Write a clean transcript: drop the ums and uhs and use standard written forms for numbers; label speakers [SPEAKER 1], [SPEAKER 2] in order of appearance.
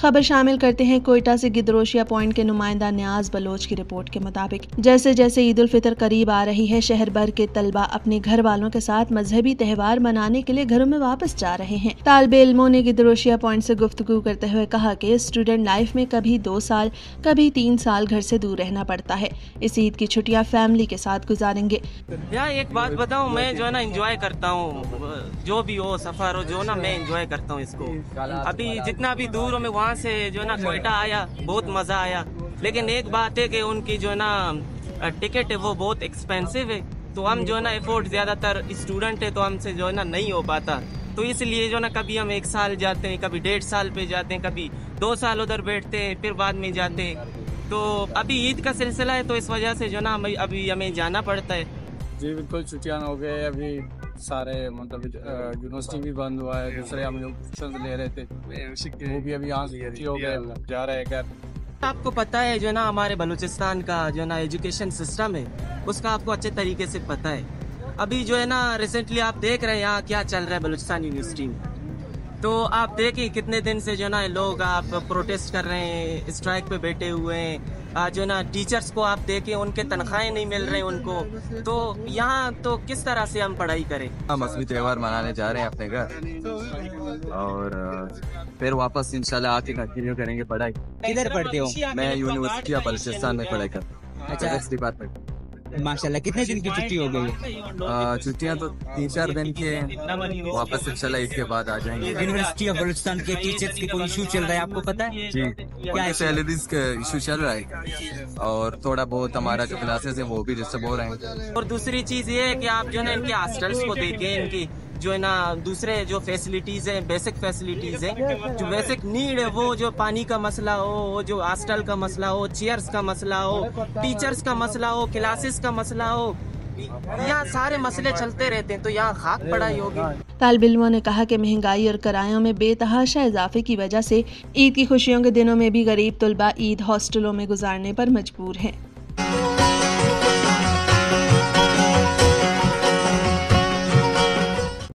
[SPEAKER 1] खबर शामिल करते हैं कोयटा से गिदरोशिया पॉइंट के नुमाइंदा न्याज बलोच की रिपोर्ट के मुताबिक जैसे जैसे ईद उल फितर करीब आ रही है, शहर भर के तलबा अपने घर वालों के साथ मजहबी त्यौहार मनाने के लिए घरों में वापस जा रहे हैं। तालिबे इल्मों ने गिदरोशिया पॉइंट से गुफ्तगू करते हुए कहा कि स्टूडेंट लाइफ में कभी 2 साल कभी 3 साल घर से दूर रहना पड़ता है। इस ईद की छुट्टियां फैमिली के साथ गुजारेंगे।
[SPEAKER 2] यार एक बात बताऊं, मैं जो है ना एंजॉय करता हूँ, जो भी हो सफर हो जो ना मैं एंजॉय करता हूँ इसको। अभी जितना भी दूर हो मैं वहाँ से जो है ना कोयटा आया, बहुत मजा आया। लेकिन एक बात है कि उनकी जो है ना टिकट है वो बहुत एक्सपेंसिव है, तो हम जो है ना एफोर्ड ज्यादातर स्टूडेंट है तो हमसे जो है ना नहीं हो पाता। तो इसलिए जो ना कभी हम 1 साल जाते हैं, कभी 1.5 साल पे जाते हैं, कभी 2 साल उधर बैठते हैं, फिर बाद में जाते हैं। तो अभी ईद का सिलसिला है तो इस वजह से जो ना अभी हमें जाना पड़ता है।
[SPEAKER 3] जी बिल्कुल, छुट्टियां हो गए अभी सारे, मतलब यूनिवर्सिटी भी बंद हुआ है, दूसरे हम लोग ट्यूशन ले रहे थे वो भी अभी यहाँ से हो गए, जा रहे हैं घर।
[SPEAKER 2] आपको पता है जो ना हमारे बलूचिस्तान का जो ना एजुकेशन सिस्टम है उसका आपको अच्छे तरीके से पता है। अभी जो है ना रिसेंटली आप देख रहे हैं यहाँ क्या चल रहा है बलूचिस्तान यूनिवर्सिटी में। तो आप देखिए कितने दिन से जो ना लोग आप प्रोटेस्ट कर रहे हैं, स्ट्राइक पे बैठे हुए हैं। जो ना टीचर्स को आप देखें उनके तनख्वाहें नहीं मिल रहे उनको। तो यहाँ तो किस तरह से हम पढ़ाई करें।
[SPEAKER 4] हम मजहबी त्यौहार मनाने जा रहे हैं अपने घर और फिर वापस इंशाल्लाह आके कंटिन्यू करेंगे पढ़ाई।
[SPEAKER 5] किधर पढ़ते हो?
[SPEAKER 4] मैं यूनिवर्सिटी ऑफ बलूचिस्तान में पढ़ाई करता हूँ,
[SPEAKER 5] अच्छा
[SPEAKER 4] डिपार्टमेंट।
[SPEAKER 5] माशाल्लाह, कितने दिन की छुट्टी हो गई?
[SPEAKER 4] छुट्टियाँ तो 3-4 दिन की हैं, वापस इंशाल्लाह ईद के बाद आ जाएंगे।
[SPEAKER 5] यूनिवर्सिटी ऑफ बलूचिस्तान के टीचर्स की कोई इशू चल रहा है, आपको पता है?
[SPEAKER 4] जी, क्या सैलरीज का इशू चल रहा है और थोड़ा बहुत हमारा जो क्लासेस है वो भी डिस्टर्ब हो रहे हैं।
[SPEAKER 2] और दूसरी चीज ये है कि आप जो है ना इनके हॉस्टल्स को देखें, इनकी जो है ना दूसरे जो फैसिलिटीज हैं, बेसिक फैसिलिटीज हैं, जो बेसिक नीड है, वो जो पानी का मसला हो, वो जो हॉस्टल का मसला हो, चेयर्स का मसला हो, टीचर्स का मसला हो, क्लासेस का मसला हो, यहाँ सारे मसले चलते रहते हैं। तो यहाँ खाक पढ़ाई होगी।
[SPEAKER 1] तालिब इल्मों ने कहा कि महंगाई और किरायों में बेतहाशा इजाफे की वजह से ईद की खुशियों के दिनों में भी गरीब तलबा ईद हॉस्टलों में गुजारने पर मजबूर हैं।